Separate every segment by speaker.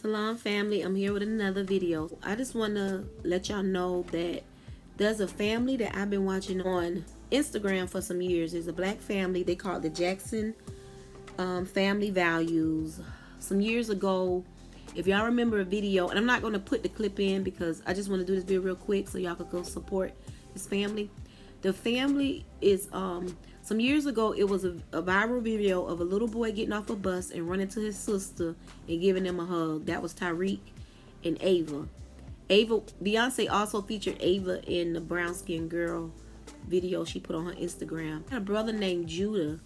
Speaker 1: Salam family, I'm here with another video. I just want to let y'all know that there's a family that I've been watching on Instagram for some years. There's a black family. They call it the Jackson Family Values. Some years ago, if y'all remember a video, and I'm not going to put the clip in because I just want to do this video real quick so y'all could go support this family. The family is some years ago, it was a viral video of a little boy getting off a bus and running to his sister and giving them a hug. That was Tyreek and Ava. Beyonce also featured Ava in the brown skinned girl video she put on her Instagram. I had a brother named Judah,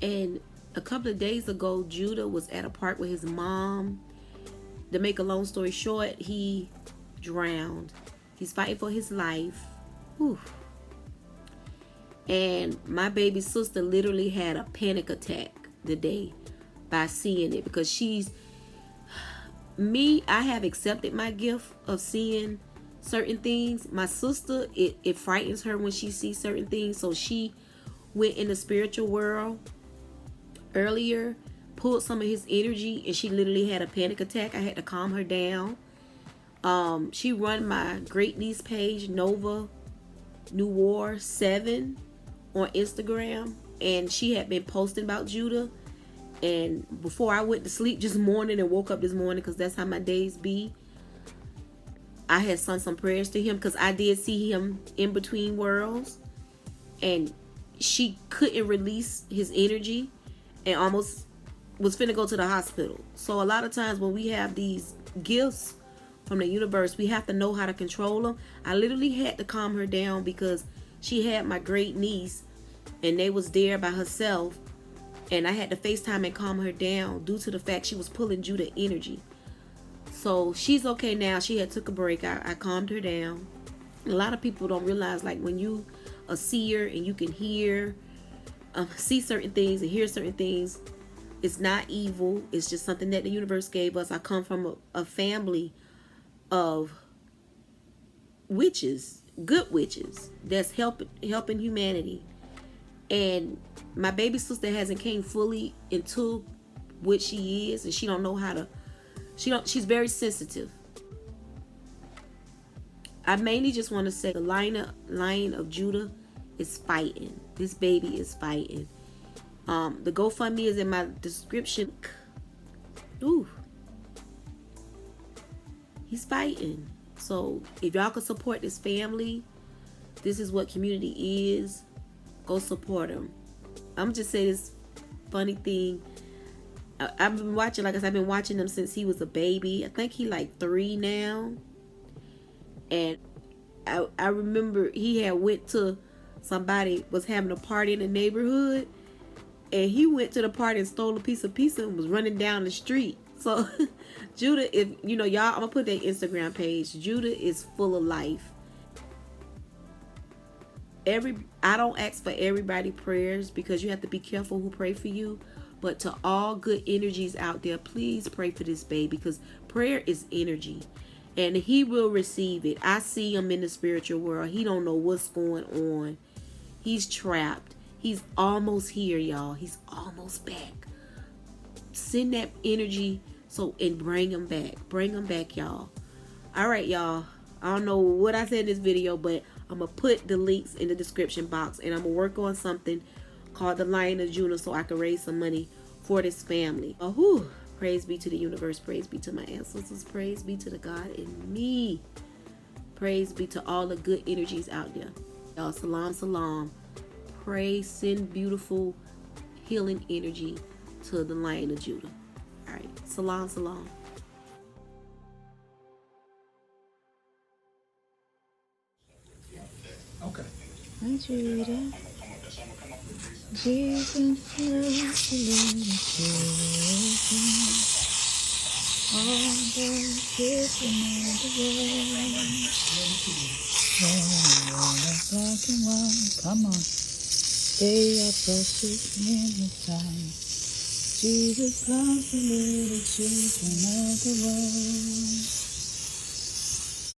Speaker 1: and a couple of days ago, Judah was at a park with his mom. To make a long story short, he drowned. He's fighting for his life. Whew. And my baby sister literally had a panic attack today by seeing it, because I have accepted my gift of seeing certain things. My sister, it frightens her when she sees certain things, so she went in the spiritual world earlier, pulled some of his energy, and she literally had a panic attack. I had to calm her down. She run my great niece page, Nova Noir 7, on Instagram, and she had been posting about Judah. And before I went to sleep this morning and woke up this morning, because that's how my days be, I had sent some prayers to him, because I did see him in between worlds, and she couldn't release his energy and almost was finna go to the hospital. So a lot of times when we have these gifts from the universe, we have to know how to control them. I literally had to calm her down because she had my great niece and they was there by herself, and I had to FaceTime and calm her down due to the fact she was pulling Judah energy. So she's okay now. She had took a break. I calmed her down. A lot of people don't realize, like, when you a seer and you can hear, see certain things and hear certain things, it's not evil. It's just something that the universe gave us. I come from a family of witches, good witches, that's helping humanity. And my baby sister hasn't came fully into what she is, and she don't know how to. She's very sensitive. I mainly just want to say the Lion of Judah is fighting. This baby is fighting. The GoFundMe is in my description. Ooh, he's fighting. So if y'all can support this family, this is what community is. Go support him. I'm just saying this funny thing. I've been watching, like I said, I've been watching him since he was a baby. I think he like 3 now. And I remember he had went to, somebody was having a party in the neighborhood, and he went to the party and stole a piece of pizza and was running down the street. So Judah, if you know, y'all, I'm gonna put their Instagram page. Judah is full of life. I don't ask for everybody prayers, because you have to be careful who pray for you. But to all good energies out there, please pray for this baby, because prayer is energy, and he will receive it. I see him in the spiritual world. He don't know what's going on. He's trapped. He's almost here, y'all. He's almost back. Send that energy and bring him back. Bring him back, y'all. All right, y'all. I don't know what I said in this video, but I'm going to put the links in the description box, and I'm going to work on something called the Lion of Judah so I can raise some money for this family. Oh, praise be to the universe. Praise be to my ancestors. Praise be to the God in me. Praise be to all the good energies out there. Y'all, salam, salam. Pray, send beautiful healing energy to the Lion of Judah. All right, salam, salam.
Speaker 2: Okay.
Speaker 3: Hi, Judah. Jesus loves the little children. All the children of the world. Black and white. Come on. They are precious in His sight. Jesus loves the little children of the world.